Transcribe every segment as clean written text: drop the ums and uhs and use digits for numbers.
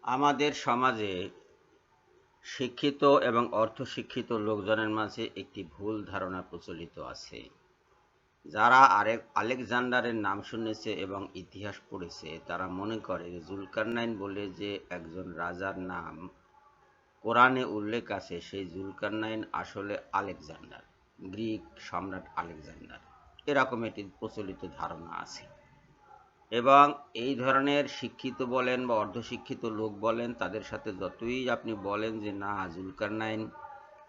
আমাদের সমাজে শিক্ষিত এবং অর্ধশিক্ষিত লোকজনের মাঝে একটি ভুল ধারণা প্রচলিত আছে। যারা আলেকজান্ডারের নাম শুনেছে এবং ইতিহাস পড়েছে তারা মনে করে জুলকারনাইন বলে যে একজন রাজার নাম কোরআনে উল্লেখ আছে, সেই জুলকারনাইন আসলে আলেকজান্ডার, গ্রিক সম্রাট আলেকজান্ডার। এরকম একটি প্রচলিত ধারণা আছে এবং এই ধরনের শিক্ষিত বলেন বা অর্ধশিক্ষিত লোক বলেন, তাদের সাথে যতই আপনি বলেন যে না জুলকারনাইন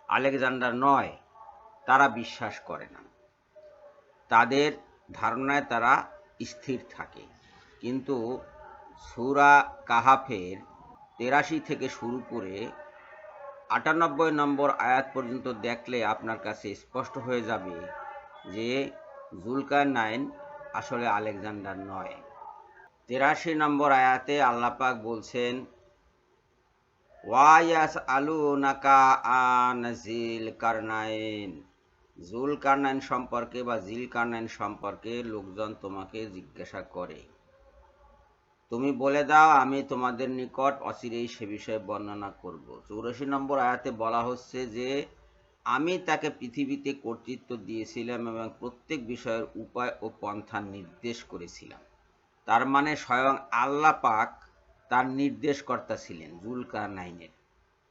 আলেকজান্ডার নয়, তারা বিশ্বাস করে না। তাদের ধারণায় তারা স্থির থাকে। কিন্তু সূরা কাহাফের ৮৩ থেকে শুরু করে ৯৮ নম্বর আয়াত পর্যন্ত দেখলে আপনার কাছে স্পষ্ট হয়ে যাবে যে জুলকারনাইন আসলে আলেকজান্ডার নয়। ৮৩ নম্বর আয়াতে আল্লাহ পাক বলছেন, ওয়াইয়াস আলু নাকা আন জিল কারনাইন, জুলকারনাইন সম্পর্কে বা জিলকারনাইন সম্পর্কে লোকজন তোমাকে জিজ্ঞাসা করে, তুমি বলে দাও আমি তোমাদের নিকট অচিরেই সে বিষয়ে বর্ণনা করব। ৮৪ নম্বর আয়াতে বলা হচ্ছে যে আমি তাকে পৃথিবীতে কর্তৃত্ব দিয়েছিলাম এবং প্রত্যেক বিষয়ের উপায় ও পন্থা নির্দেশ করেছিলাম। তার মানে স্বয়ং আল্লাহ পাক তার নির্দেশকর্তা ছিলেন জুলকারনাইনের।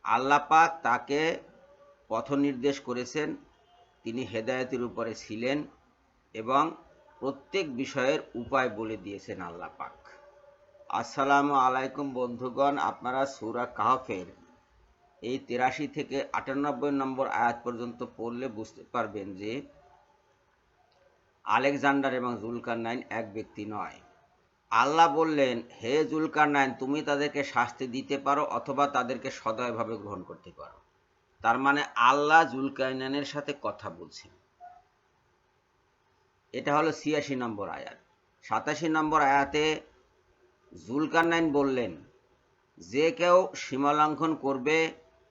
আল্লাহ পাক তাকে পথ নির্দেশ করেছেন, তিনি হেদায়েতের উপরে ছিলেন এবং প্রত্যেক বিষয়ের উপায় বলে দিয়েছেন আল্লাহ পাক। আসসালামু আলাইকুম বন্ধুগণ, আপনারা সূরা কাহফের এই ৮৩ থেকে ৯৮ নম্বর আয়াত পর্যন্ত পড়লে বুঝতে পারবেন যে আলেকজান্ডার এবং জুলকারনাইন এক ব্যক্তি নয়। আল্লাহ বললেন, হে জুলকারনাইন, তুমি তাদেরকে শাস্তি দিতে পারো অথবা তাদেরকে সদয়ভাবে গ্রহণ করতে পারো। তার মানে আল্লাহ জুলকারনাইনের সাথে কথা বলছেন। এটা হলো ৮৬ নম্বর আয়াত। ৮৭ নম্বর আয়াতে জুলকারনাইন বললেন, যে কেউ সীমালঙ্ঘন করবে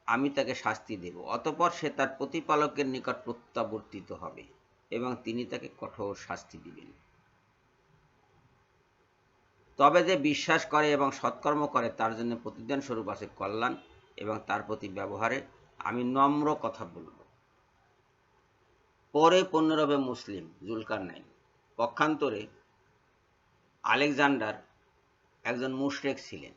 আমি তাকে শাস্তি দেব, অতঃপর সে তার প্রতিপালকের নিকট প্রত্যাবর্তিত হবে এবং তিনি তাকে কঠোর শাস্তি দিবেন। তবে যে বিশ্বাস করে এবং সৎকর্ম করে তার জন্য প্রতিদান স্বরূপ আছে কল্যাণ এবং তার প্রতি ব্যবহারে আমি নম্র কথা বলব। পরে পুনরবে মুসলিম জুলকারনাইন। পক্ষান্তরে আলেকজান্ডার একজন মুশরিক ছিলেন।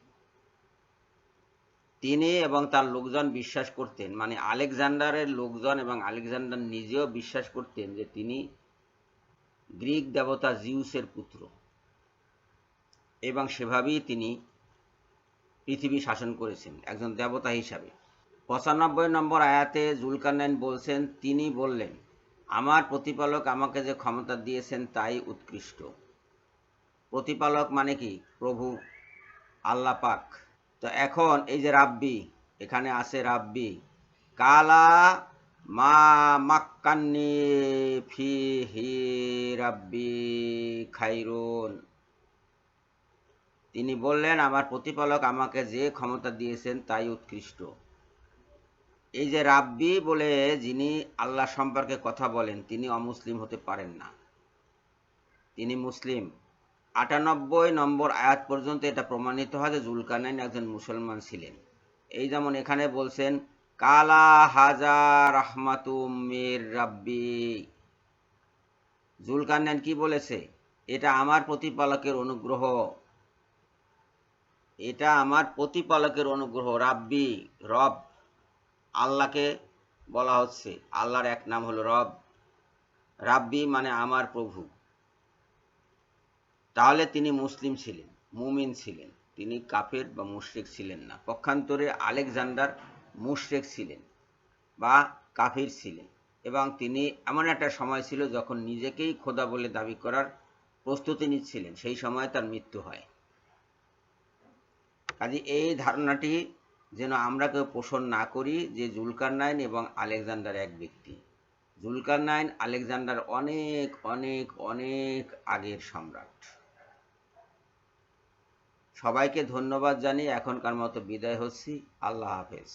তিনি এবং তার লোকজন বিশ্বাস করতেন, মানে আলেকজান্ডারের লোকজন এবং আলেকজান্ডার নিজেও বিশ্বাস করতেন যে তিনি গ্রিক দেবতা জিউসের পুত্র এবং সেভাবেই তিনি পৃথিবী শাসন করেছেন একজন দেবতা হিসাবে। ৯৫ নম্বর আয়াতে জুলকারনাইন বলছেন, তিনি বললেন, আমার প্রতিপালক আমাকে যে ক্ষমতা দিয়েছেন তাই উৎকৃষ্ট। প্রতিপালক মানে কি? প্রভু, আল্লাহ পাক। তো এখন এই যে রাব্বি, এখানে আছে রাব্বি, কালা মা মাক্কান্নি ফিহি রাব্বি খাইরুন। তিনি বললেন, আমার প্রতিপালক আমাকে যে ক্ষমতা দিয়েছেন তাই উৎকৃষ্ট। এই যে রাব্বি বলে যিনি আল্লাহ সম্পর্কে কথা বলেন তিনি অমুসলিম হতে পারেন না, তিনি মুসলিম। ৯৮ নম্বর আয়াত পর্যন্ত এটা প্রমাণিত হয় যে জুলকারনাইন একজন মুসলমান ছিলেন। এই যেমন এখানে বলছেন, কালা হাজা রাহমাতুম মির রাব্বি। জুলকারনাইন কি বলেছে? এটা আমার প্রতিপালকের অনুগ্রহ, এটা আমার প্রতিপালকের অনুগ্রহ। রাব্বি, রব, আল্লাহকে বলা হচ্ছে, আল্লাহর এক নাম হলো রব। রাব্বি মানে আমার প্রভু। তাহলে তিনি মুসলিম ছিলেন, মুমিন ছিলেন, তিনি কাফের বা মুশরিক ছিলেন না। পক্ষান্তরে আলেকজান্ডার মুশরিক ছিলেন বা কাফির ছিলেন এবং তিনি এমন একটা সময় ছিল যখন নিজেকেই খোদা বলে দাবি করার প্রস্তুতি নিচ্ছিলেন, সেই সময় তার মৃত্যু হয়। কাজে এই ধারণাটি যেন আমরা কেউ পোষণ না করি যে জুলকারনাইন এবং আলেকজান্ডার এক ব্যক্তি। জুলকারনাইন আলেকজান্ডার অনেক অনেক অনেক আগের সম্রাট। সবাইকে ধন্যবাদ জানিয়ে এখনকার মতো বিদায় হচ্ছি। আল্লাহ হাফেজ।